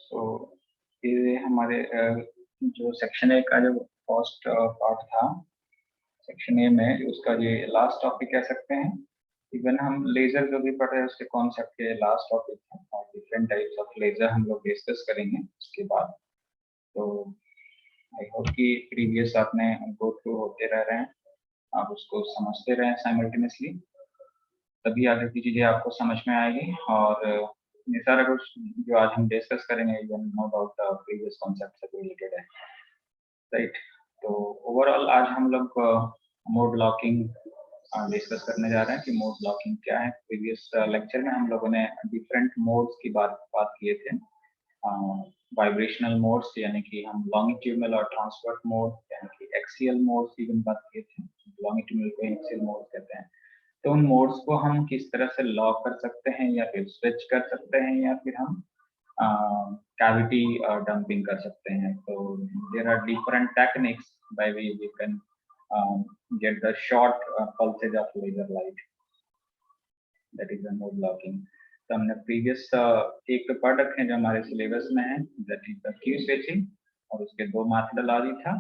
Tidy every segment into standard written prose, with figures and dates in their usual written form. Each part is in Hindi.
सो ये हमारे जो सेक्शन ए का जो फर्स्ट पार्ट था, सेक्शन ए में उसका ये लास्ट टॉपिक कह सकते हैं। इवन हम लेजर जो भी पढ़ रहे हैं उसके कॉन्सेप्ट के लास्ट टॉपिक है और डिफरेंट टाइप्स ऑफ लेजर हम लोग डिस्कस करेंगे उसके बाद। तो आई होप कि प्रीवियस आपने गो थ्रू होते रह रहे हैं, आप उसको समझते रहें साइमल्टेनियसली, तभी आगे की चीजें आपको समझ में आएगी। और ये सारा कुछ जो आज हम डिस्कस करेंगे even know doubt previous concept से रिलेटेड है, राइट। तो ओवरऑल आज हम लोग मोड लॉकिंग डिस्कस करने जा रहे हैं कि मोड लॉकिंग क्या है। प्रीवियस लेक्चर में हम लोगों ने डिफरेंट मोड्स की बात किए थे। वाइब्रेशनल मोड्स यानी कि हम लॉन्गिट्यूडनल और ट्रांसवर्स मोड यानी कि एक्सियल मोड्स की बात किए थे। लॉन्गिट्यूडनल को एक्सियल मोड कहते हैं। तो उन मोड्स को हम किस तरह से लॉक कर सकते हैं या फिर स्विच कर सकते हैं या फिर हम कैविटी डंपिंग कर सकते हैं। तो there are different techniques by which we can get the short pulses of laser light, that is the mode locking। तो हमने प्रीवियस एक तो पढ़ रखे हैं जो हमारे सिलेबस में है, that is the Q switching और उसके दो मेथडोलॉजी था,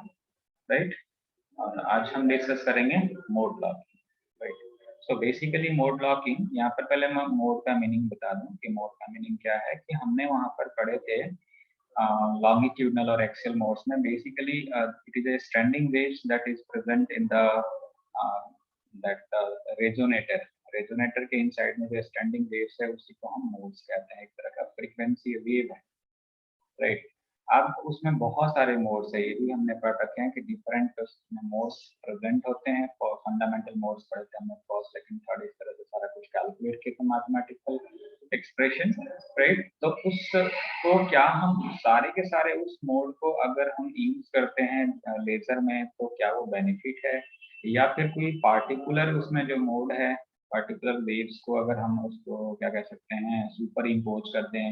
राइट। और आज हम डिस्कस करेंगे mode locking, right. So basically mode locking, यहाँ पर पहले मैं मोड का मीनिंग बता दूं कि मोड का मीनिंग क्या है। कि हमने वहां पर पढ़े थे longitudinal or axial modes में basically it is a standing waves that is present in the resonator। Resonator के इनसाइड में जो स्टैंडिंग वेव्स है उसी को हम मोड्स कहते हैं, एक तरह का फ्रीक्वेंसी वेव है, राइट। अब उसमें बहुत सारे मोड्स है, ये भी हमने पढ़ रखे हैं कि डिफरेंट मोड्स प्रेजेंट होते हैं। और फंडामेंटल मोड्स पढ़ते हैं हमने फर्स्ट सेकंड थर्ड, इस तरह से सारा कुछ कैलकुलेट किया मैथमेटिकल एक्सप्रेशन, राइट। तो उसको क्या हम सारे के सारे उस मोड को अगर हम यूज करते हैं लेजर में तो क्या वो बेनिफिट है, या फिर कोई पार्टिकुलर उसमें जो मोड है पार्टिकुलर वेव्स को अगर हम उसको क्या कह सकते हैं सुपर इम्पोज कर दें,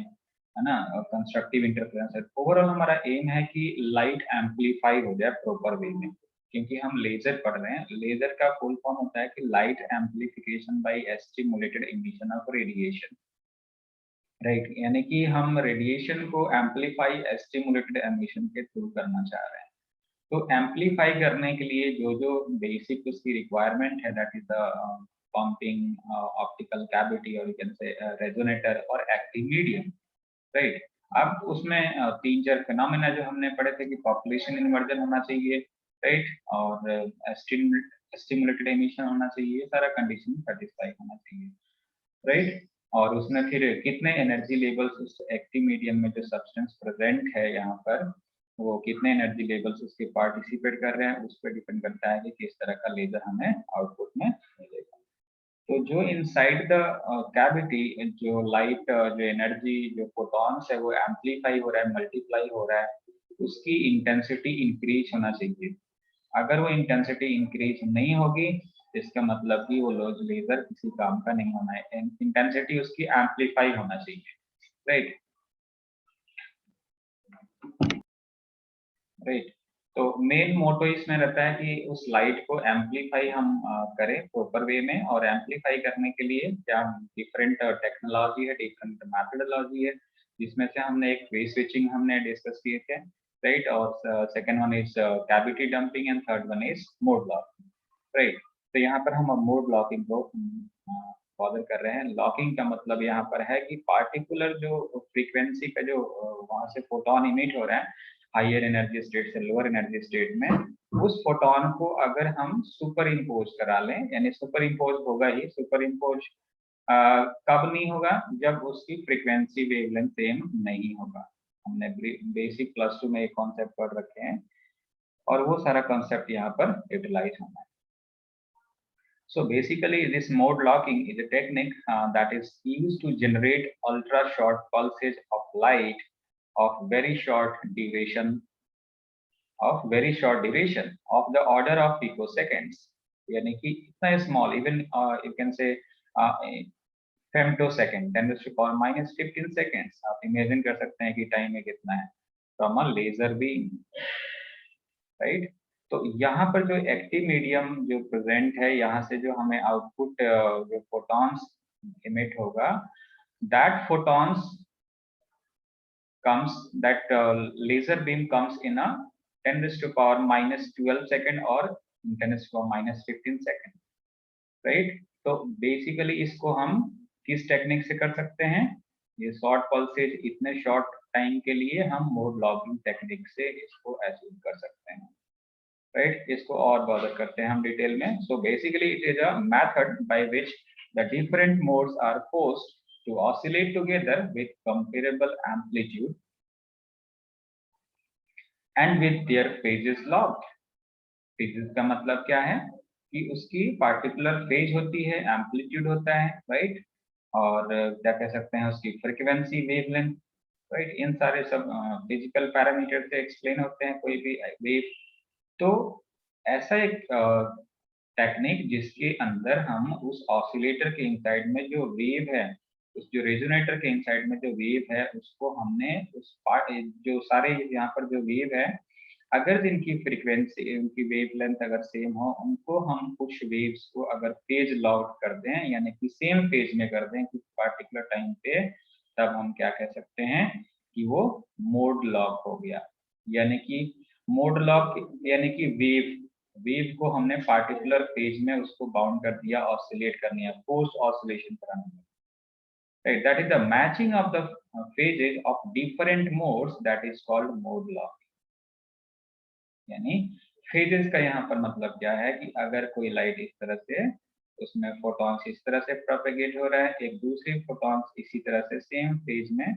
है ना, कंस्ट्रक्टिव इंटरफेरेंस है। ओवरऑल हमारा एम है कि लाइट एम्पलीफाई हो जाए प्रॉपर वे में, क्योंकि हम लेजर पढ़ रहे हैं। लेजर का फुल फॉर्म होता है कि light amplification by stimulated emission of radiation, right. यानी कि हम रेडिएशन को एम्पलीफाई स्टिमुलेटेड एमिशन के थ्रू करना चाह रहे हैं। तो एम्पलीफाई करने के लिए जो जो बेसिक उसकी रिक्वायरमेंट है, that is the pumping optical cavity और यू कैन से रेजोनेटर और एक्टिव मीडियम, राइट। अब उसमें तीन चार फिनोमेना जो हमने पढ़े थे कि पॉपुलेशन इन्वर्जन होना चाहिए, राइट, और स्टिमुलेटेड एमिशन होना चाहिए, ये सारा कंडीशन सेटिस्फाई होना चाहिए, राइट। और उसमें फिर कितने एनर्जी लेवल्स उस एक्टिव मीडियम में जो सब्सटेंस प्रेजेंट है यहाँ पर, वो कितने एनर्जी लेवल्स उसके पार्टिसिपेट कर रहे हैं, उस पर डिपेंड करता है कि किस तरह का लेजर हमें आउटपुट में मिलेगा। तो जो इनसाइड द कैविटी जो लाइट जो एनर्जी जो फोटॉन्स है वो एम्पलीफाई हो रहा है, मल्टीप्लाई हो रहा है, उसकी इंटेंसिटी इंक्रीज होना चाहिए। अगर वो इंटेंसिटी इंक्रीज नहीं होगी इसका मतलब कि वो लेजर किसी काम का नहीं होना है। इंटेंसिटी उसकी एम्पलीफाई होना चाहिए, राइट, राइट। तो मेन मोटो इसमें रहता है कि उस लाइट को एम्पलीफाई हम करें प्रॉपर वे में। और एम्पलीफाई करने के लिए क्या डिफरेंट टेक्नोलॉजी है, डिफरेंट मैथडोलॉजी है, जिसमें से हमने एक फेज स्विचिंग हमने डिस्कस किए थे, राइट। और second one is cavity dumping and third one is mode locking, right. तो यहाँ पर हम मोड लॉकिंग को बॉदर कर रहे हैं। लॉकिंग का मतलब यहाँ पर है कि पार्टिकुलर जो फ्रीक्वेंसी का जो वहां से फोटोन इमिट हो रहा है हायर एनर्जी स्टेट से लोअर एनर्जी स्टेट में, उस फोटोन को अगर हम सुपर इम्पोज करा लें, यानी सुपर इम्पोज होगा ही, सुपर इम्पोज कब नहीं होगा, जब उसकी फ्रीक्वेंसी वेवलेंथ सेम नहीं होगा। हमने बेसिक प्लस टू में एक कॉन्सेप्ट पढ़ रखे हैं और वो सारा कॉन्सेप्ट यहाँ पर यूटिलाइज होना है। So basically, this mode locking is a technique that is used to generate ultra short pulses of light of very short duration, of the order of picoseconds। यानी कि इतना small, even you can say femtosecond, 10 to the power minus 15 seconds। आप इमेजिन कर सकते हैं कि टाइम में कितना है from a laser beam, right. तो यहाँ पर जो एक्टिव मीडियम जो प्रेजेंट है, यहाँ से जो हमें आउटपुट जो फोटॉन्स इमिट होगा, that photons comes that laser beam comes in a 10 raised to power minus 12 second or 10 raised to power minus 15 second, right. तो बेसिकली इसको हम किस टेक्निक से कर सकते हैं, ये शॉर्ट पल्सेज इतने शॉर्ट टाइम के लिए हम मोड लॉगिंग टेक्निक से इसको अचीव कर सकते हैं, राइट। इसको और बॉदर करते हैं हम डिटेल में। So basically it is a method by which the different modes are forced to oscillate together with comparable amplitude and with their phases locked. Phases का मतलब क्या है कि उसकी पार्टिकुलर फेज होती है, एम्पलीट्यूड होता है, राइट। और क्या कह सकते हैं उसकी फ्रीक्वेंसी, वेवलेंथ, राइट। इन सारे सब फिजिकल पैरामीटर से एक्सप्लेन होते हैं कोई भी वेव। तो ऐसा एक टेक्निक जिसके अंदर हम उस ऑसिलेटर के इनसाइड में जो वेव है, उस जो रेजोनेटर के इनसाइड में जो वेव है उसको हमने उस पार्ट, जो सारे यहाँ पर जो वेव है, अगर जिनकी फ्रीक्वेंसी, उनकी वेवलेंथ अगर सेम हो, उनको हम कुछ वेव्स को अगर फेज लॉक कर दें, यानी कि सेम फेज में कर दें कुछ पार्टिकुलर टाइम पे, तब हम क्या कह सकते हैं कि वो मोड लॉक हो गया। यानी कि मोड लॉक यानी कि वेव को हमने पार्टिकुलर फेज में उसको बाउंड कर दिया, ऑसिलेट करनी है, फोर्स ऑसिलेशन करानी है, right? That is the matching of the phases of different modes, that is called mode lock। यानी फेजेस का यहाँ पर मतलब क्या है कि अगर कोई लाइट इस तरह से, उसमें फोटॉन्स इस तरह से प्रोपेगेट हो रहा है, एक दूसरी फोटॉन्स इसी तरह से सेम फेज में,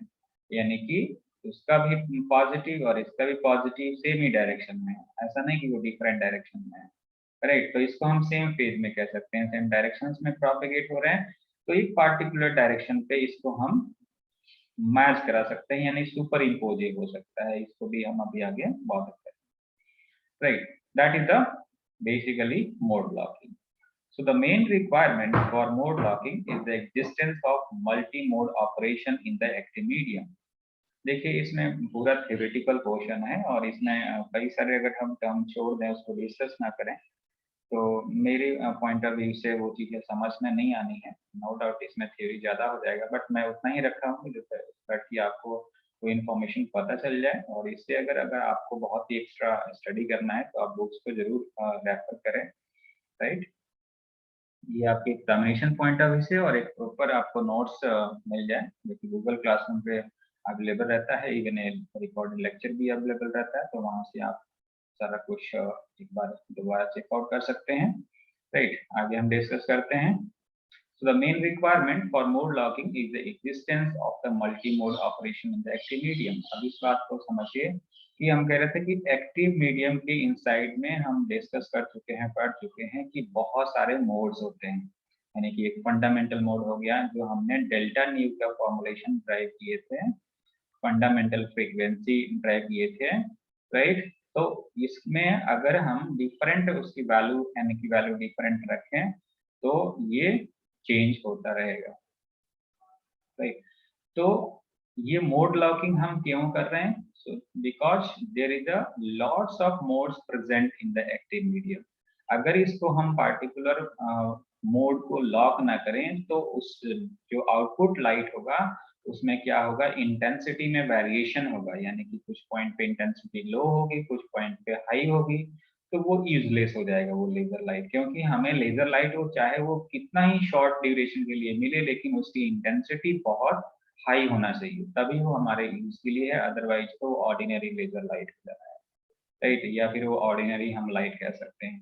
यानी कि उसका भी पॉजिटिव और इसका भी पॉजिटिव सेम ही डायरेक्शन में है, ऐसा नहीं कि वो डिफरेंट डायरेक्शन में है, राइट। तो इसको हम सेम फेज में कह सकते हैं, सेम डायरेक्शंस में प्रोपेगेट हो रहे हैं, तो एक पार्टिकुलर डायरेक्शन पे इसको हम मैच करा सकते हैं, यानी सुपर इम्पोजिंग हो सकता है, इसको भी हम अभी आगे बहुत सकते हैं, right? That is the basically mode locking। So the main requirement for mode locking is the existence of multi-mode operation in the active medium। देखिए इसमें पूरा theoretical portion है और इसमें कई सारे अगर हम टर्म छोड़ दें, उसको डिस्कस ना करें, तो मेरे पॉइंट ऑफ व्यू से वो चीजें समझ में नहीं आनी है। नो डाउट इसमें थ्योरी ज्यादा हो जाएगा, बट मैं उतना ही रखा हूँ ताकि आपको कोई इन्फॉर्मेशन पता चल जाए, और इससे अगर अगर आपको बहुत ही एक्स्ट्रा स्टडी करना है तो आप बुक्स को जरूर रेफर करें, राइट। ये आपके एग्जामिनेशन पॉइंट ऑफ व्यू से, और एक प्रॉपर आपको नोट्स मिल जाए जो कि गूगल क्लासरूम पे अवेलेबल रहता है, इवन रिकॉर्डेड लेक्चर भी अवेलेबल रहता है, तो वहाँ से आप सारा कुछ एक बार दोबारा चेकआउट कर सकते हैं, राइट। आगे हम डिस्कस करते हैं। So the main requirement for mode locking is the existence of the multi-mode operation in the active medium। अब इस बात को समझिए कि हम कह रहे थे कि एक्टिव मीडियम के इनसाइड में हम डिस्कस कर चुके हैं, पढ़ चुके हैं कि बहुत सारे मोड्स होते हैं, यानी कि एक फंडामेंटल मोड हो गया जो हमने डेल्टा न्यू का फॉर्मुलेशन ड्राइव किए थे, फंडामेंटल फ्रीक्वेंसी ड्राइव किए थे, राइट। तो इसमें अगर हम डिफरेंट उसकी वैल्यू, यानी कि वैल्यू डिफरेंट रखें, तो ये चेंज होता रहेगा, राइट। तो ये मोड लॉकिंग हम क्यों कर रहे हैं? So because there is a lots of modes present in the active medium. अगर इसको हम पार्टिकुलर मोड को लॉक ना करें, तो उस जो आउटपुट लाइट होगा उसमें क्या होगा, इंटेंसिटी में वेरिएशन होगा, यानी कि कुछ पॉइंट पे इंटेंसिटी लो होगी, कुछ पॉइंट पे हाई होगी, तो वो यूजलेस हो जाएगा वो लेजर लाइट। क्योंकि हमें लेजर लाइट वो चाहे वो कितना ही शॉर्ट ड्यूरेशन के लिए मिले, लेकिन उसकी इंटेंसिटी बहुत हाई होना चाहिए, तभी वो हमारे यूज के लिए है, अदरवाइज तो ऑर्डिनरी लेजर लाइट हो जाता है, राइट। या फिर वो ऑर्डिनरी हम लाइट कह सकते हैं,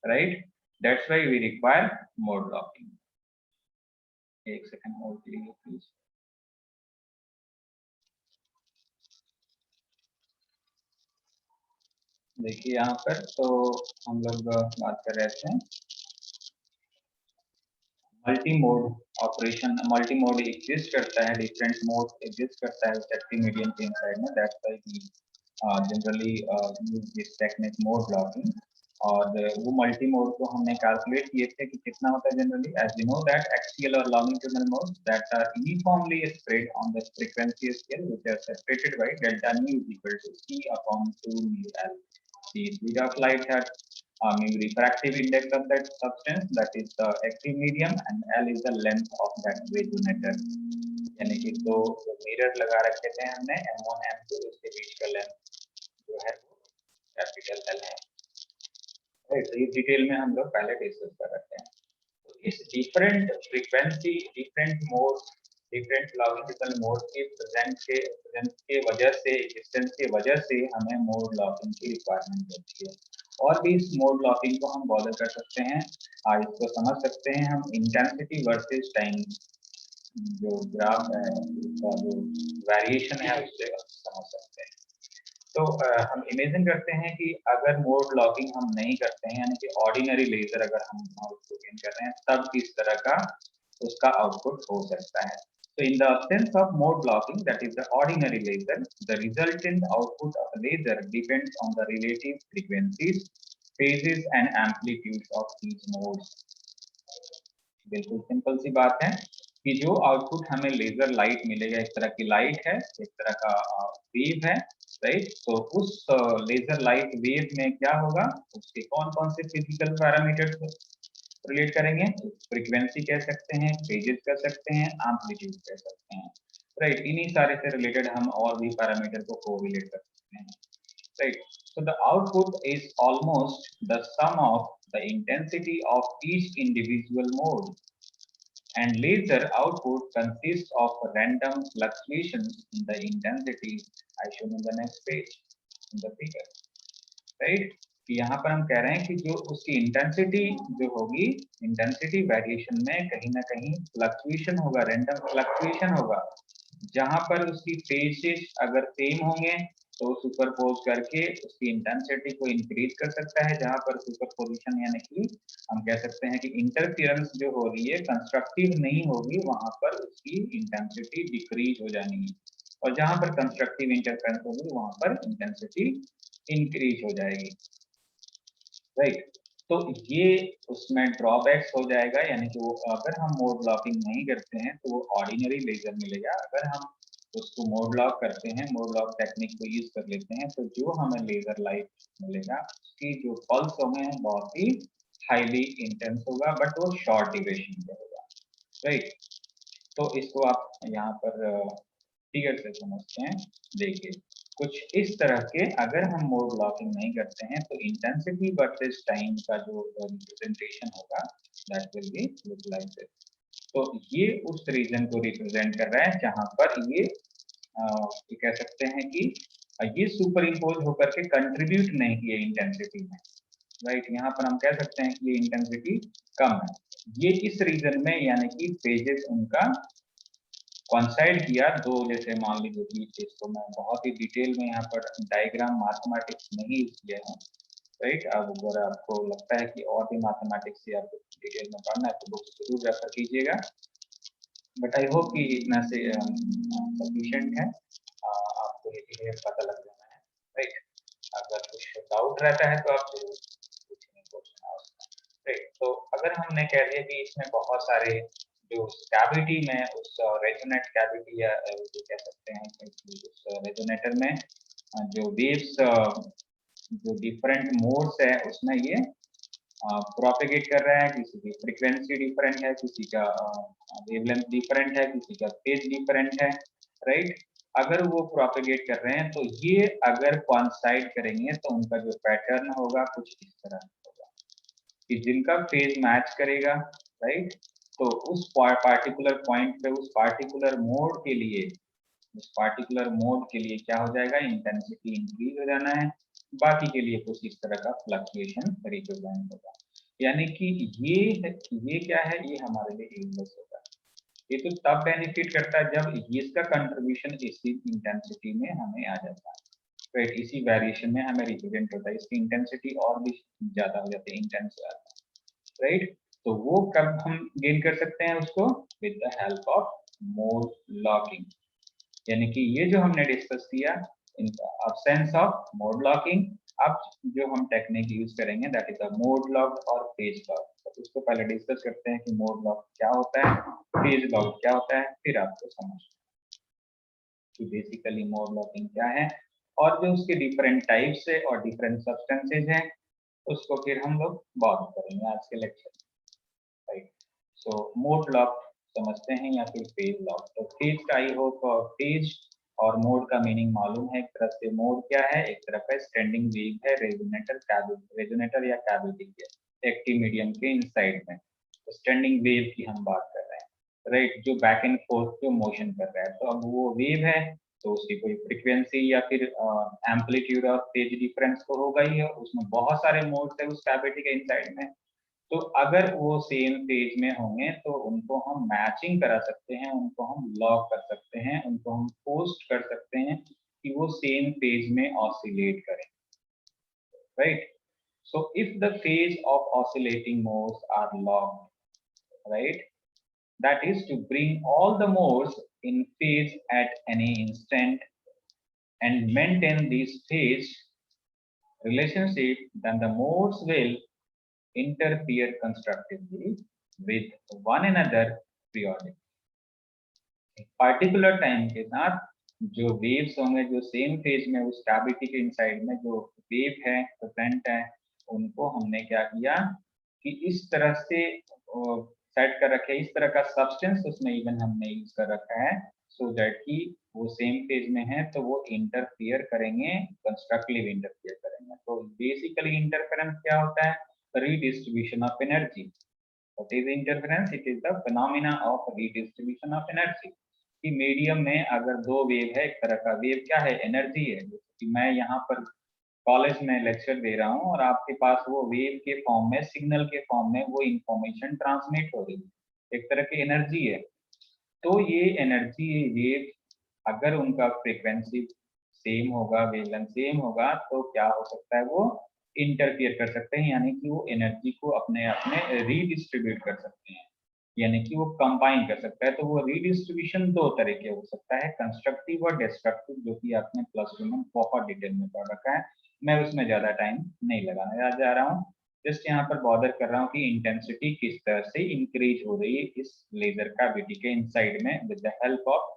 right. That's why we require mode locking. एक सेकंड होल्ड कीजिए प्लीज। देखिए यहाँ पर तो हम लोग बात कर रहे थे multi mode operation. Multi mode exist करता है, डिफरेंट मोड एग्जिस्ट करता है एक्टिव मीडियम के इनसाइड में, that's why we generally use this technique mode locking. और वो मल्टी मोड को हमने कैलकुलेट किए थे कि कितना होता है generally, as we know that axial और longitudinal modes that are uniformly spread on the frequency scale which are separated by delta nu is equal to c upon 2 mu l। The speed of light has refractive index of that substance, that is the active medium, and L is the length of that resonator, यानी कि दो मिरर लगा रखे थे हमने M1 M2, उसके बीच का लेंथ जो है वो कैपिटल L है। राइट, तो ये डिटेल में हम लोग पहले डिस्कस कर रखे हैं। तो इस different frequency, different mode, different logical mode के प्रेजेंस के वजह से, एग्जिस्टेंस के वजह से हमें मोड लॉकिंग की रिक्वायरमेंट होती है। और भी इस मोड लॉकिंग को हम बॉर्डर कर सकते हैं, आज इसको समझ सकते हैं हम इंटेंसिटी वर्सेस टाइम, जो ग्राफ है उसका जो वेरिएशन है उससे समझ सकते हैं। तो हम इमेजिन करते हैं कि अगर मोड लॉकिंग हम नहीं करते हैं, यानी कि ऑर्डिनरी लेजर अगर हम आउटपुट गेन कर रहे हैं, तब किस तरह का उसका आउटपुट हो सकता है। So in the absence of mode blocking, that is the ordinary laser, the resultant output of a laser depends on the relative frequencies, phases and amplitudes of each mode. बिल्कुल सिंपल सी बात है कि जो आउटपुट हमें लेजर लाइट मिलेगा, एक तरह की लाइट है, एक तरह का वेव है, राइट। तो उस लेजर लाइट वेव में क्या होगा, उसके कौन कौन से फिजिकल पैरामीटर्स रिलेट करेंगे, फ्रीक्वेंसी कह सकते हैं, फेजेस कह सकते हैं, एम्पलीट्यूड कह सकते हैं, राइट। इन्हीं सारे से रिलेटेड हम और भी पैरामीटर को कोरिलेट कर सकते हैं, right. So the output is almost the sum of the intensity of each individual mode, and laser output consists of random fluctuations in the intensity as shown in the next page in the figure, right। कि यहाँ पर हम कह रहे हैं कि जो उसकी इंटेंसिटी जो होगी, इंटेंसिटी वेरिएशन में कहीं ना कहीं फ्लक्चुएशन होगा, रैंडम फ्लक्चुएशन होगा। जहां पर उसकी फेजेस अगर सेम होंगे तो सुपरपोज करके उसकी इंटेंसिटी को इंक्रीज कर सकता है, जहां पर सुपरपोजिशन यानी कि हम कह सकते हैं कि इंटरफियरेंस जो हो रही है कंस्ट्रक्टिव नहीं होगी, वहां पर उसकी इंटेंसिटी डिक्रीज हो जानी है, और जहां पर कंस्ट्रक्टिव इंटरफेरेंस होगी वहां पर इंटेंसिटी इंक्रीज हो जाएगी, राइट। तो ये उसमें ड्रॉबैक्स हो जाएगा, यानी कि वो अगर हम मोड ब्लॉकिंग नहीं करते हैं तो वो ऑर्डिनरी लेजर मिलेगा। अगर हम उसको मोड लॉक करते हैं, मोड लॉक टेक्निक को यूज कर लेते हैं, तो जो हमें लेजर लाइट मिलेगा उसकी जो पल्स होंगे बहुत ही हाईली इंटेंस होगा, बट वो शॉर्ट ड्यूरेशन का होगा, राइट। तो इसको आप यहाँ पर फिगर से समझते हैं। देखिए कुछ इस तरह के, अगर हम मोड लॉकिंग नहीं करते हैं तो इंटेंसिटी वर्सेस टाइम का जो रिप्रेजेंटेशन होगा that will B look like this. तो ये उस रीजन को रिप्रेजेंट कर रहा है जहां पर ये कह सकते हैं कि ये सुपर इम्पोज होकर के कंट्रीब्यूट नहीं किए इंटेंसिटी में, राइट। यहाँ पर हम कह सकते हैं कि ये इंटेंसिटी कम है, ये इस रीजन में, यानी कि फेजेस उनका कॉन्साइड किया दो, जैसे मान लीजिए कि इसको मैं बहुत ही डिटेल में यहाँ पर डायग्राम मैथमेटिक्स नहीं यूज किया है, राइट। अब अगर आपको लगता है कि और भी मैथमेटिक्स या डिटेल में पढ़ना है तो बुक जरूर रेफर कीजिएगा, बट आई होप कि इतना से सफिशिएंट है, आपको ये क्लियर पता लग जाना है, राइट। अगर कुछ डाउट रहता है तो आप जरूर पूछेंगे क्वेश्चन, राइट। तो अगर हमने कह दिया कि इसमें बहुत सारे जो कैविटी में उस रेजोनेट कैविटी या जो कह सकते हैं कि उस रेजोनेटर में जो वेव्स जो डिफरेंट मोड्स है उसमें ये प्रोपेगेट कर रहा है, किसी की फ्रीक्वेंसी डिफरेंट है, किसी का वेवलेंथ डिफरेंट है, किसी का फेज डिफरेंट है, राइट। अगर वो प्रोपेगेट कर रहे हैं तो ये अगर कॉन्साइड करेंगे तो उनका जो पैटर्न होगा कुछ इस तरह होगा कि जिनका फेज मैच करेगा, राइट। तो उस पार्टिकुलर पॉइंट पे उस पार्टिकुलर मोड के लिए, उस पार्टिकुलर मोड के लिए क्या हो जाएगा, इंटेंसिटी इंक्रीज हो जाना है, बाकी के लिए कुछ इस तरह का फ्लक्चुएशन रिप्रेजेंट होगा। यानी कि ये क्या है, ये हमारे लिए यूजलेस होगा। ये तो तब बेनिफिट करता है जब इसका कंट्रीब्यूशन इसी इंटेंसिटी में हमें आ जाता है, राइट। इसी वेरिएशन में हमें रिप्रेजेंट होता है, इसकी इंटेंसिटी और भी ज्यादा हो जाती है, इंटेंस हो जाता है, राइट। तो वो कब हम गेन कर सकते हैं उसको, with the help of mode locking. यानी कि ये जो हमने डिस्कस किया इन अब्सेंस ऑफ मोड लॉकिंग, अब जो हम टेक्निक यूज करेंगे that is the mode lock और फेज लॉक। तो उसको पहले डिस्कस करते हैं कि मोड लॉक क्या होता है, फेज लॉक क्या होता है, फिर आपको समझ कि बेसिकली मोड लॉकिंग क्या है, और जो उसके डिफरेंट टाइप्स है और डिफरेंट सब्सटेंसेज हैं उसको फिर हम लोग बात करेंगे आज के लेक्चर में, राइट। सो मोड लॉक समझते हैं या फिर फेज लॉग। तो फेज का आई होप फेज और मोड का मीनिंग मालूम है। एक तरफ से मोड क्या है, एक तरफ है स्टैंडिंग वेव है रेजोनेटर कैविटी, रेजोनेटर या कैविटी के एक्टिव मीडियम के इनसाइड में। तो स्टैंडिंग वेव की हम बात कर रहे हैं, राइट, जो बैक एंड फोर्थ जो मोशन कर रहा है। तो अब वो वेव है तो उसकी कोई फ्रीक्वेंसी या फिर एम्पलीट्यूड और फेज डिफरेंस तो होगा ही है। उसमें बहुत सारे मोड्स है उस कैविटी के इनसाइड में। तो अगर वो सेम फेज में होंगे तो उनको हम मैचिंग करा सकते हैं, उनको हम लॉक कर सकते हैं, उनको हम पोस्ट कर सकते हैं कि वो सेम फेज में ऑसिलेट करें, right. So if the phase of oscillating modes are locked, right, that is to bring all the modes in phase at any instant and maintain this phase relationship, then the modes will interfere constructively with one another periodically. Particular time के साथ जो वेव्स होंगे जो सेम फेज में उस कैविटी के इनसाइड में जो वेव है प्रेजेंट है, उनको हमने क्या किया कि इस तरह से सेट कर रखे, इस तरह का सब्सटेंस उसमें इवन हमने यूज कर रखा है सो दैट कि वो सेम फेज में है तो वो इंटरफियर करेंगे, कंस्ट्रक्टिवली इंटरफियर करेंगे। तो बेसिकली इंटरफेरेंस क्या होता है, redistribution of energy. What is interference? It is the phenomena of redistribution of energy. कि मीडियम में अगर दो वेव है, एक तरह का वेव क्या है, एनर्जी है। कि मैं यहाँ पर कॉलेज में लेक्चर दे रहा हूँ और आपके पास वो वेव के फॉर्म में, सिग्नल के फॉर्म में वो इंफॉर्मेशन ट्रांसमिट हो रही है, एक तरह की एनर्जी है। तो ये एनर्जी वेव अगर उनका फ्रीक्वेंसी सेम होगा, वेवलेंथ सेम होगा, तो क्या हो सकता है, वो इंटरफियर कर सकते हैं, यानी कि वो एनर्जी को अपने अपने रीडिस्ट्रीब्यूट कर सकते हैं, यानी कि वो कंबाइन कर सकता है। तो वो रीडिस्ट्रीब्यूशन दो तरह के हो सकता है, कंस्ट्रक्टिव और डिस्ट्रक्टिव, जो कि आपने प्लस 2 में बहुत डिटेल में पढ़ रखा है। मैं उसमें ज्यादा टाइम नहीं लगाने जा रहा हूँ, जस्ट यहाँ पर बॉदर कर रहा हूँ कि इंटेंसिटी किस तरह से इंक्रीज हो रही है इस लेजर कैविटी के इनसाइड में with the help of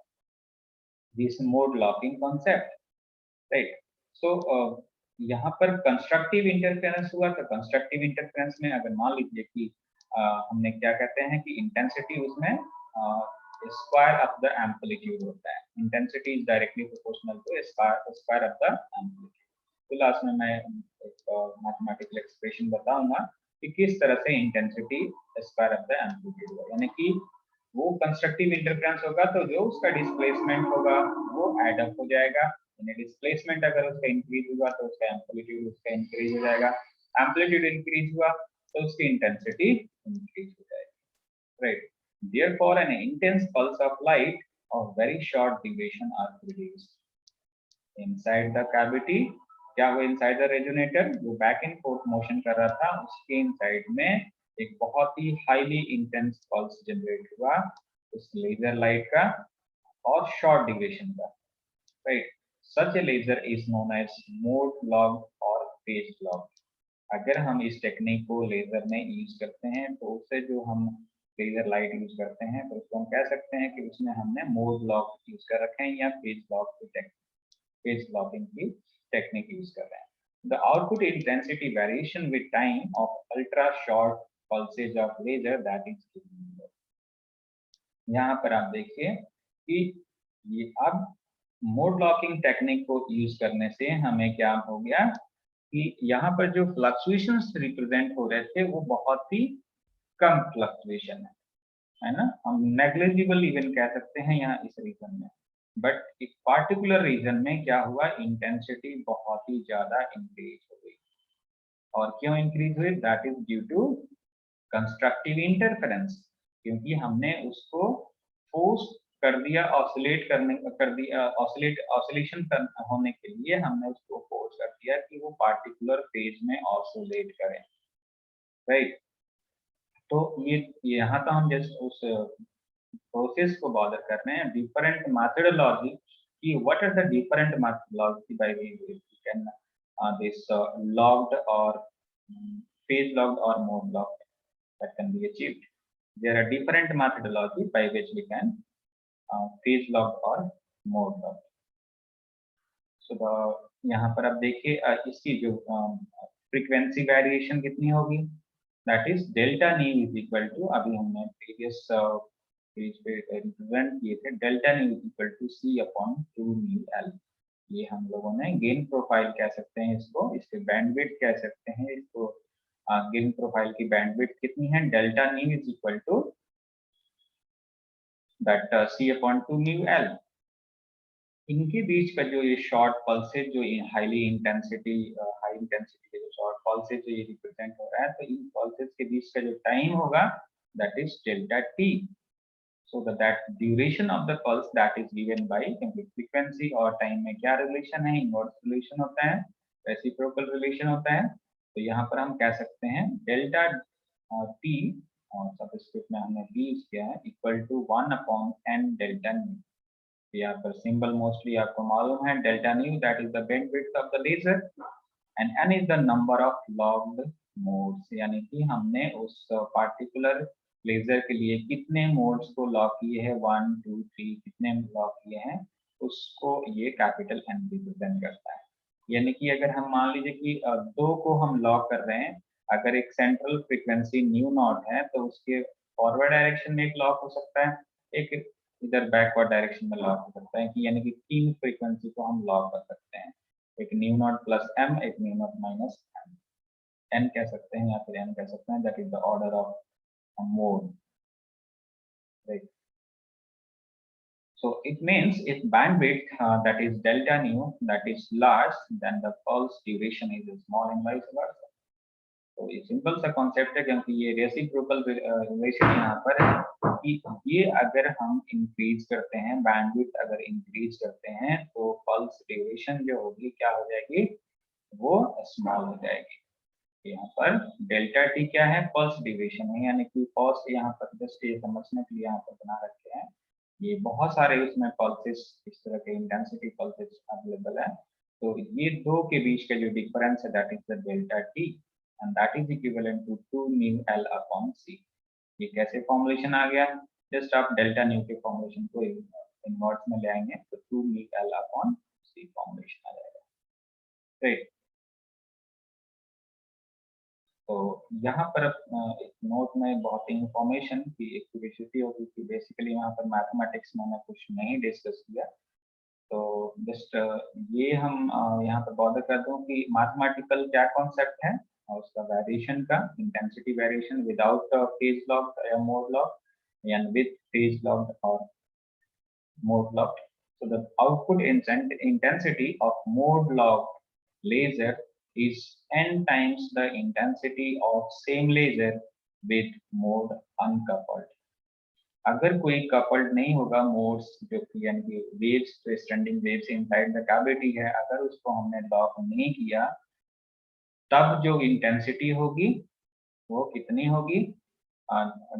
this mode locking concept, right. So यहाँ पर कंस्ट्रक्टिव इंटरफेरेंस हुआ। तो कंस्ट्रक्टिव इंटरफेरेंस में अगर मान लीजिए कि हमने क्या कहते हैं कि इंटेंसिटी उसमें स्क्वायर ऑफ द एम्पलीट्यूड होता है, intensity is directly proportional to square of the amplitude. तो लास्ट में मैं एक मैथमेटिकल एक्सप्रेशन बताऊंगा कि किस तरह से intensity square of the amplitude होगा, यानी कि वो कंस्ट्रक्टिव इंटरफेरेंस होगा तो जो उसका डिस्प्लेसमेंट होगा वो एड अप हो जाएगा, यानी डिस्प्लेसमेंट अगर उसका इंक्रीज हुआ तो उसका एम्पलीट्यूड उसका इंक्रीज हो जाएगा, एम्पलीट्यूड इंक्रीज हुआ तो उसकी इंटेंसिटी इंक्रीज हो जाएगी, right. Therefore, an intense pulse of light of very short duration are produced inside the cavity. क्या हुआ इनसाइड द रेजोनेटर, जो बैक एंड फोर्थ मोशन कर रहा था उसके इनसाइड में एक बहुत ही हाईली इंटेंस पल्स जनरेट हुआ उस लेजर लाइट का और शॉर्ट ड्यूरेशन का, right. Such a laser is known as mode locked और फेज लॉग। अगर हम इस टेक्निक को लेजर में यूज करते हैं तो उससे जो हम लेजर लाइट यूज करते हैं तो उसको हम कह सकते हैं कि उसमें हमने मोड लॉक यूज कर रखे हैं या फेज लॉक की टेक्निक, फेज लॉकिंग की टेक्निक यूज कर रहे हैं। The output intensity variation with time of ultra short pulses of laser that is given. यहाँ पर आप देखिए कि ये अब मोड लॉकिंग टेक्निक को यूज करने से हमें क्या हो गया कि यहाँ पर जो फ्लक्चुएशंस रिप्रेजेंट हो रहे थे वो बहुत ही कम फ्लक्चुएशन है ना, हम नेग्लिजिबल इवन कह सकते हैं यहाँ इस रीजन में। बट एक पार्टिकुलर रीजन में क्या हुआ, इंटेंसिटी बहुत ही ज्यादा इंक्रीज हो गई। और क्यों इंक्रीज हुई, that is due to constructive interference, क्योंकि हमने उसको फोर्स कर दिया ऑसिलेट करने, कर दिया ऑसिलेशन होने के लिए हमने उसको फोर्स कर दिया कि वो पार्टिकुलर फेज में ऑसिलेट करें, राइट। तो ये यहाँ तो हम जस्ट उस प्रोसेस को बॉदर कर रहे हैं, डिफरेंट मेथोडोलॉजी कि what are the different methodology by which we can this locked और फेज लॉक्ड और mode locked that can be achieved. There are different methodology by which we can phase locked or mode locked. So the यहाँ पर आप देखिए इसकी जो फ्रीक्वेंसी वेरिएशन कितनी होगी, that is delta nu is equal to, अभी हमने previous पेज पे रिप्रेजेंट किए थे, delta nu equal to c upon 2 nu L. ये हम लोगों ने गेन प्रोफाइल कह सकते हैं इसको, इसके बैंडविड्थ कह सकते हैं इसको। गेन प्रोफाइल की बैंडविड्थ कितनी है, delta nu is equal to that c upon 2 nu L. इनके बीच का जो ये शॉर्ट पल्सेज जो हाई इंटेंसिटी के जो शॉर्ट पल्सेज जो ये रिप्रेजेंट हो रहा है, तो इन पल्सेज के बीच का जो टाइम होगा that is delta T. So that duration of the pulse that is given by frequency और time में क्या रिलेशन है, इनवर्स रिलेशन होता है, रेसिप्रोकल रिलेशन होता है। तो यहाँ पर हम कह सकते हैं डेल्टा टी और सबस्क्रिप्ट में हमने बी यूज किया है equal to 1 upon n delta nu. यहाँ पर सिंबल मोस्टली आपको मालूम है, delta nu that is the bandwidth of the laser and n is the number of locked modes, यानी कि हमने उस पार्टिकुलर लेजर के लिए कितने मोड्स को लॉक किए हैं, 1 2 3 कितने लॉक किए हैं, उसको ये कैपिटल एन रिप्रेजेंट करता है। यानी कि अगर हम मान लीजिए कि दो को हम लॉक कर रहे हैं, अगर एक सेंट्रल फ्रीक्वेंसी न्यू नॉट है तो उसके फॉरवर्ड डायरेक्शन में एक लॉक हो सकता है, एक इधर बैकवर्ड डायरेक्शन में लॉक हो सकता है, कि यानी कि 3 फ्रीक्वेंसी को हम लॉक कर सकते हैं, एक न्यू नॉट प्लस एम, एक nu naught minus m, n कह सकते हैं या फिर एन कह सकते हैं, that is the order of mode, right? So it means if bandwidth that is delta nu that is large, then the pulse duration is small and vice versa. तो ये सिंपल सा कॉन्सेप्ट है, क्योंकि ये रेसिप्रोकल रिलेशन यहाँ पर है कि ये अगर हम इंक्रीज करते हैं, बैंडविड्थ अगर इंक्रीज करते हैं तो पल्स ड्यूरेशन जो होगी क्या हो जाएगी, वो स्मॉल हो जाएगी। यहाँ पर डेल्टा टी क्या है, पल्स ड्यूरेशन है, यानी कि पल्स यहाँ पर जस्ट ये समझने के लिए यहाँ पर बना रखे हैं। ये बहुत सारे उसमें पल्सेस, इस तरह के इंटेंसिटी पल्सेस अवेलेबल है। तो ये दो के बीच का जो डिफरेंस है that is the delta T and that is equivalent to 2 nu L upon C. ये कैसे फॉर्मुलेशन आ गया, जस्ट आप डेल्टा न्यू के फॉर्मुलेशन को इनवर्स में ले आएंगे तो 2 nu L upon C formulation आ जाएगा, राइट। तो यहाँ पर एक नोट में बहुत ही इंफॉर्मेशन की एक क्यूरियोसिटी होगी कि बेसिकली यहाँ पर मैथमेटिक्स मैंने कुछ नहीं डिस्कस किया, तो जस्ट ये हम यहाँ पर बॉर्डर कर दूं कि मैथमेटिकल क्या कॉन्सेप्ट है और उसका वेरिएशन का, intensity variation without phase lock या मोड लॉक या विद फेज लॉक और mode lock. So the output intensity of mode locked laser is n times the intensity of same laser with mode uncoupled. अगर कोई कपल्ड नहीं होगा मोड्स, जो कि यानी कि वेव्स, तो standing waves inside the cavity है, अगर उसको हमने लॉक नहीं किया तब जो इंटेंसिटी होगी वो कितनी होगी,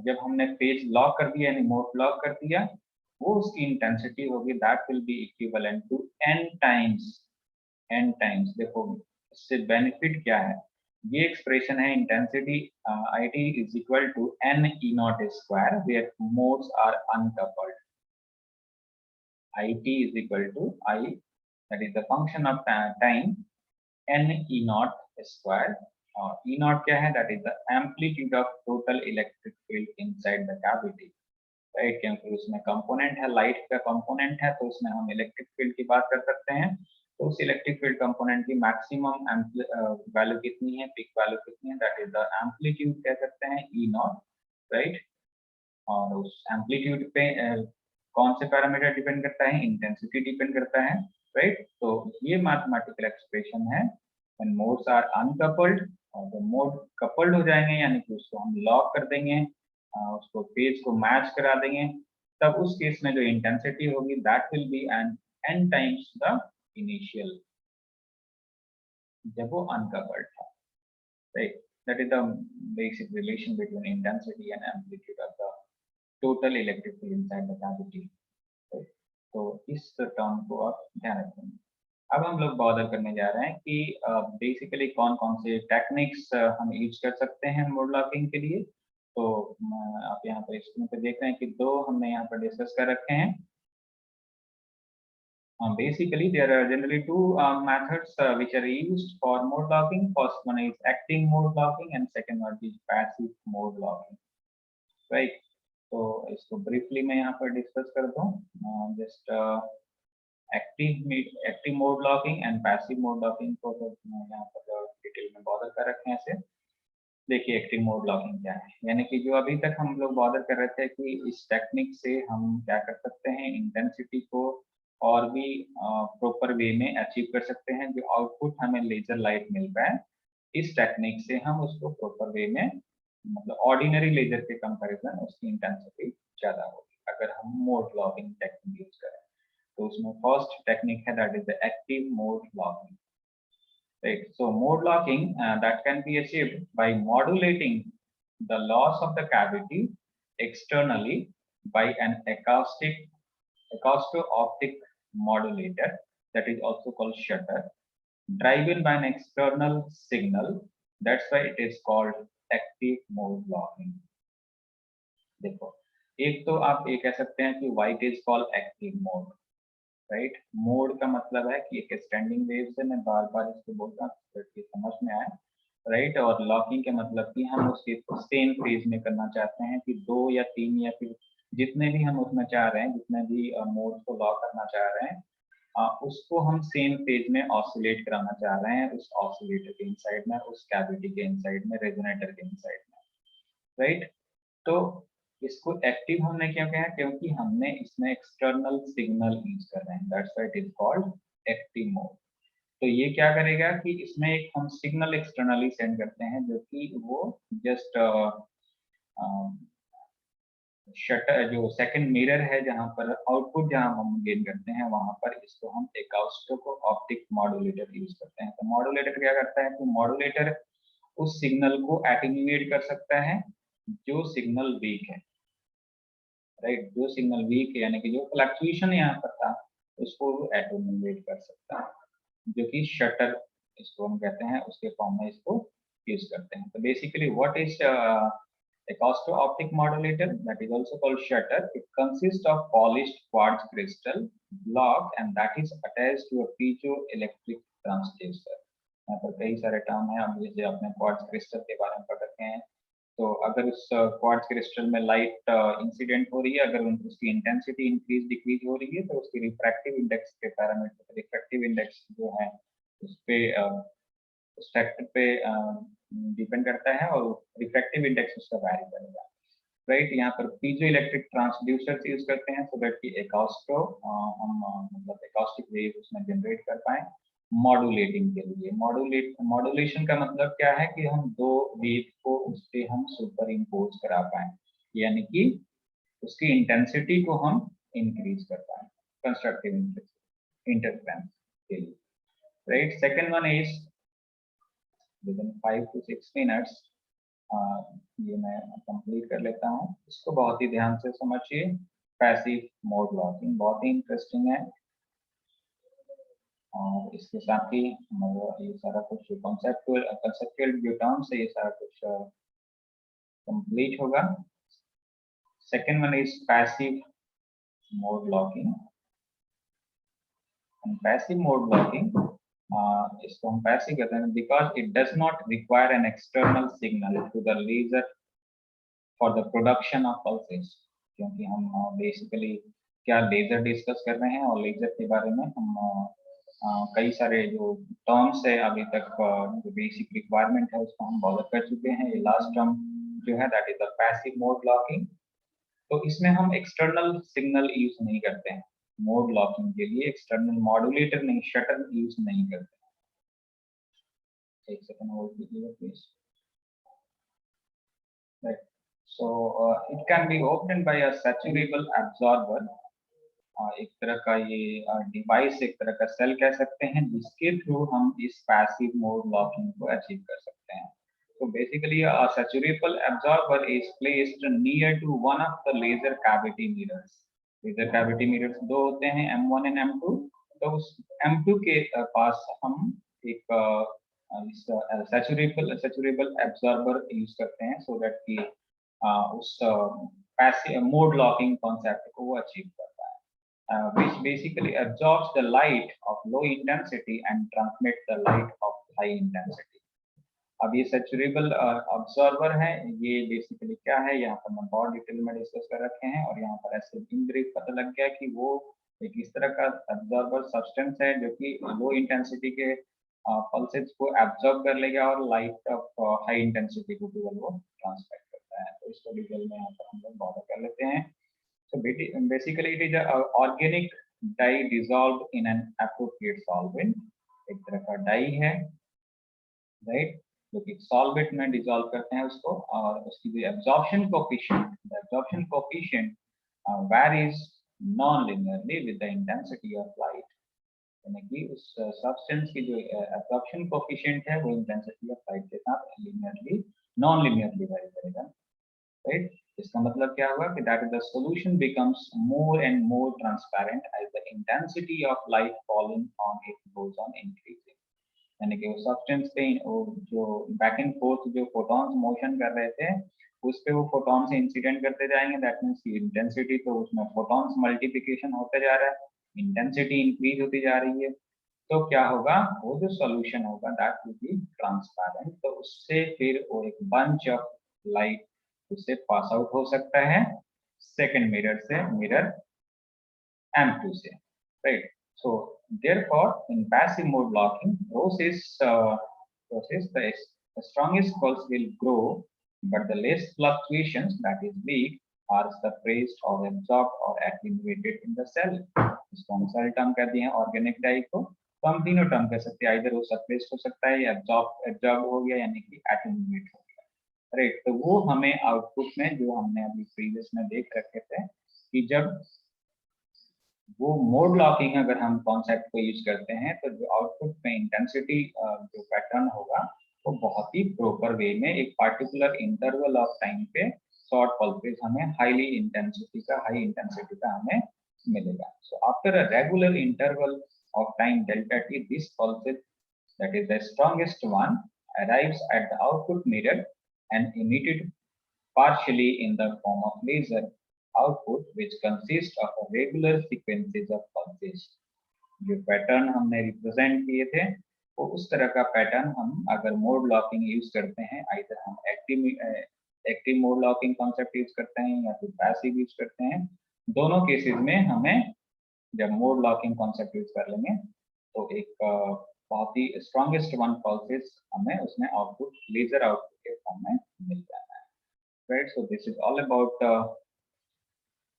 जब हमने पेज लॉक कर दिया यानी मोड लॉक कर दिया, वो उसकी इंटेंसिटी होगी that will be equivalent to n times. देखो इससे बेनिफिट क्या है, ये एक्सप्रेशन है intensity IT is equal to n E naught square where modes are uncoupled. IT is equal to I, that is the function of time, n E naught square. E naught क्या है, that is the amplitude of total electric field inside the cavity, right? क्योंकि उसमें कंपोनेंट है, लाइट का कंपोनेंट है, तो उसमें हम इलेक्ट्रिक फील्ड की बात कर सकते हैं। तो उस इलेक्ट्रिक फील्ड कंपोनेंट की मैक्सिमम वैल्यू कितनी है, पीक वैल्यू कितनी है, दैट इज द एम्पलीट्यूड कह सकते हैं, ई नॉट, राइट। और उस एम्पलीट्यूड पे कौन से पैरामीटर डिपेंड करता है, इंटेंसिटी डिपेंड करता है, राइट। तो ये मैथमेटिकल एक्सप्रेशन है व्हेन मोड्स आर अनकपल्ड, और जब मोड कपल्ड हो जाएंगे यानी कि उसको हम लॉक कर देंगे, उसको पेज को मैच करा देंगे, तब उस केस में जो इंटेंसिटी होगी that will B n times the initial, जब वो अनकपल्ड था, right. That is the basic relation between intensity and amplitude of the total electric field inside the cavity, right. तो इस टर्म को आप ध्यान रखेंगे। अब हम लोग बॉदर करने जा रहे हैं कि बेसिकली कौन कौन से टेक्निक्स हम यूज कर सकते हैं मोड लॉकिंग के लिए। तो आप यहाँ पर स्क्रीन पे देख रहे हैं कि दो हमने यहाँ पर डिस्कस कर रखे हैं। Basically, there are generally two methods which are used for mode locking. First one is active mode locking, and second one is passive mode locking. Right. तो इसको ब्रीफली मैं यहाँ पर डिस्कस कर दूँ। Just active mode locking and passive mode locking को तो यहाँ पर डिटेल में बॉर्डर कर रखे हैं ऐसे। देखिए एक्टिव मोड लॉकिंग क्या है, यानी कि जो अभी तक हम लोग बॉर्डर कर रहे थे कि इस टेक्निक से हम क्या कर सकते हैं, इंटेंसिटी को और भी प्रॉपर वे में अचीव कर सकते हैं। जो आउटपुट हमें लेजर लाइट मिल रहा है, इस टेक्निक से हम उसको प्रॉपर वे में, मतलब ऑर्डिनरी लेजर के कंपैरिजन उसकी इंटेंसिटी ज्यादा होगी अगर हम मोड लॉकिंग टेक्निक यूज करें। तो उसमें फर्स्ट टेक्निक है that is the active mode locking, right? So mode locking that can be achieved by modulating the loss of the cavity externally by an acousto-optic modulator, that is also called shutter, driven by an external signal. That's why it is called active mode locking. देखो, एक तो आप ये कह सकते हैं कि white is called active mode, right. Mode का मतलब है कि एक स्टैंडिंग वेव से, मैं बार बार इसको बोलता हूँ ताकि समझ में आए, राइट। और लॉकिंग के मतलब कि हम उसके सेम फेज में करना चाहते हैं कि 2 या 3 या फिर जितने भी हम उसमें चाह रहे हैं, जितने भी मोड को लॉक करना चाह रहे हैं, उसको हम सेम फेज में ऑसिलेट कराना चाह रहे हैं, उस ऑसिलेटर के इनसाइड में, उस कैविटी के इनसाइड में, रेजोनेटर के इनसाइड में, राइट। तो इसको एक्टिव हमने क्यों कहा, क्योंकि हमने इसमें एक्सटर्नल सिग्नल यूज कर रहे हैं, that's why it is called active mode. तो ये क्या करेगा कि इसमें एक हम सिग्नल एक्सटर्नली सेंड करते हैं, जो कि वो जस्ट शटर, जो सेकंड मिरर है जहां पर आउटपुट जहां हम गेन करते हैं, वहां पर इसको हम एकाउस्टिक ऑप्टिक मॉड्यूलेटर यूज करते हैं। तो मॉड्यूलेटर क्या करता है, तो मॉड्यूलेटर उस सिग्नल को एटेन्यूएट कर सकता है जो सिग्नल वीक है, राइट। जो सिग्नल वीक है यानी कि जो फ्लक्चुएशन यहाँ पर था, उसको एटेन्यूएट कर सकता है, जो कि शटर इसको हम कहते हैं, उसके फॉर्म में इसको यूज करते हैं। तो basically what is acousto-optic modulator, that is also called shutter. It consists of polished quartz crystal block and that is attached to a piezoelectric transducer. यहाँ पर कई सारे टर्म हैं, अब जैसे आपने क्वार्ट्ज क्रिस्टल के बारे में पढ़ रखे हैं, तो अगर उस क्वार्ट्ज क्रिस्टल में लाइट इंसिडेंट हो रही है, अगर उसकी इंटेंसिटी इंक्रीज डिक्रीज हो रही है, तो उसकी रिफ्रैक्टिव इंडेक्स के पैरामीटर, रिफ्रैक्टिव इंडेक्स जो है उस पे उस फैक्टर पे डिपेंड करता है और रिफ्रैक्टिव इंडेक्स उसका वैरी करेगा, राइट। यहाँ पर पीजो इलेक्ट्रिक ट्रांसड्यूसर यूज करते हैं, सो दैट कि एकाउस्टो हम मतलब एकाउस्टिक वेव उसमें जनरेट कर पाए मॉड्यूलेटिंग के लिए। मॉड्यूलेशन का मतलब क्या है कि हम दो वेव को उस पे हम सुपर इम्पोज करा पाए, यानी कि उसकी इंटेंसिटी को हम इंक्रीज कर पाए कंस्ट्रक्टिव इंटरफेरेंस के लिए, right. Second one is within 5 to 6 minutes, ये मैं कंप्लीट कर लेता हूँ, इसको बहुत ही ध्यान से समझिए। पैसिव मोड लॉकिंग बहुत ही इंटरेस्टिंग है, और इसके साथ ही ये सारा कुछ कॉन्सेप्चुअल जो टर्म से ये सारा कुछ कंप्लीट होगा। Second one is passive mode locking. Passive mode locking इसको हम पैसिव कहते हैं because it does not require an external signal to the laser for the production of pulses. क्योंकि हम बेसिकली क्या लेजर डिस्कस कर रहे हैं, और लेजर के बारे में हम कई सारे जो टर्म्स है अभी तक, जो बेसिक रिक्वायरमेंट है उसको हम बॉर्डर कर चुके हैं। ये लास्ट टर्म जो है that is the passive mode locking. तो इसमें हम एक्सटर्नल सिग्नल यूज नहीं करते हैं, मोड लॉकिंग के लिए एक्सटर्नल मॉड्यूलेटर नहीं, शटर यूज नहीं करते। एक सेकंड होल्ड कीजिएगा please. Right, so it can be open by a saturable absorber. एक तरह का ये डिवाइस, एक तरह का सेल कह सकते हैं, जिसके थ्रू हम इस पैसिव मोड लॉकिंग को अचीव कर सकते हैं। So basically a saturable absorber is placed near to one of the laser cavity mirrors. Laser cavity mirrors दो होते हैं, M1 and M2। तो उस M2 के पास हम एक सैचुरेबल एब्जॉर्बर यूज करते हैं, सो दैट कि उस पैसिव मोड लॉकिंग कॉन्सेप्ट को वो अचीव करता है, which basically absorbs the light of low intensity and transmits the light of high intensity. अब ये सैचुरेबल ऑब्जर्वर है, ये बेसिकली क्या है, यहाँ पर मैं बहुत डिटेल में डिस्कस कर रखे हैं, और यहाँ पर ऐसे इन ब्रीफ पता लग गया कि वो एक इस तरह का ऑब्जर्वर सब्सटेंस है जो कि लो इंटेंसिटी के पल्सेस को एब्जॉर्ब कर लेगा और लाइट ऑफ हाई इंटेंसिटी को केवल वो ट्रांसफर करता है। तो इसको डिटेल में यहाँ पर हम लोग बॉर्डर कर लेते हैं। So basically it is a organic dye dissolved in an appropriate solvent, एक तरह का डाई है, राइट, जो कि सॉल्वेंट में डिसॉल्व करते हैं उसको, और उसकी जो absorption coefficient varies non-linearly with the intensity of light, यानी कि उस सब्सटेंस की जो एब्जॉर्प्शन कोफिशिएंट है वो इंटेंसिटी ऑफ लाइट के साथ लिनियरली नॉन लिनियरली वेरी करेगा, राइट। इसका मतलब क्या हुआ कि that is the solution becomes more and more transparent as the intensity of light falling on it goes on increasing, यानी कि वो सब्सटेंस पे जो बैक एंड फोर्थ जो फोटॉन्स मोशन कर रहे थे उस पे वो फोटॉन से इंसिडेंट करते जाएंगे, दैट मीन्स की इंटेंसिटी, तो उसमें फोटॉन्स मल्टीप्लिकेशन होते जा रहा है, इंटेंसिटी इंक्रीज होती जा रही है, तो क्या होगा, वो जो सॉल्यूशन होगा दैट विल बी ट्रांसपेरेंट, तो उससे फिर वो एक बंच ऑफ लाइट उससे पास आउट हो सकता है सेकंड मिरर से, मिरर M2 से, right? So therefore, in passive mode locking, the strongest pulse will grow, but the less fluctuations, that is weak, are suppressed or absorbed or attenuated in the cell. इसको हम सेल टर्म कहते हैं ऑर्गेनिक डाई को, तो हम तीनों टर्म कह सकते हैं, इधर वो सप्रेस्ड हो सकता है या एब्जॉर्ब हो गया यानी कि एटेन्यूएट हो गया, राइट। तो वो हमें आउटपुट में जो हमने अभी प्रीवियस में देख रखे थे कि जब वो मोड लॉकिंग अगर हम कॉन्सेप्ट को यूज करते हैं तो जो आउटपुट में इंटेंसिटी जो पैटर्न होगा वो बहुत ही प्रॉपर वे में एक पार्टिकुलर इंटरवल ऑफ टाइम पे शॉर्ट पल्सेस हमें हाई इंटेंसिटी का हमें मिलेगा। So after a regular interval of time delta T, this pulses that is the strongest one arrives at the output mirror and emitted partially in the form of laser output which consists of a regular sequences of pulses। जो पैटर्न हमने रिप्रेजेंट किए थे वो उस तरह का पैटर्न हम अगर मोड लॉकिंग यूज करते हैं, आइदर हम active mode locking concept use करते हैं या फिर पैसिव यूज करते हैं, दोनों केसेस में हमें जब मोड लॉकिंग कॉन्सेप्ट यूज कर लेंगे तो एक बहुत ही स्ट्रॉन्गेस्ट वन पल्सेस हमें उसमें आउटपुट लेजर आउटपुट के फॉर्म में मिल जाता है, right. So this is all about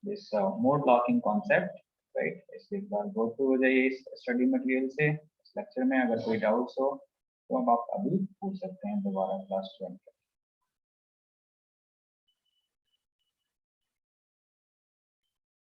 this mode locking concept, right। इसलिए एक बार गो थ्रू हो जाइए इस स्टडी मटेरियल से, इस लेक्चर में अगर कोई डाउट्स हो तो अब आप अभी पूछ सकते हैं दोबारा क्लास ज्वाइन।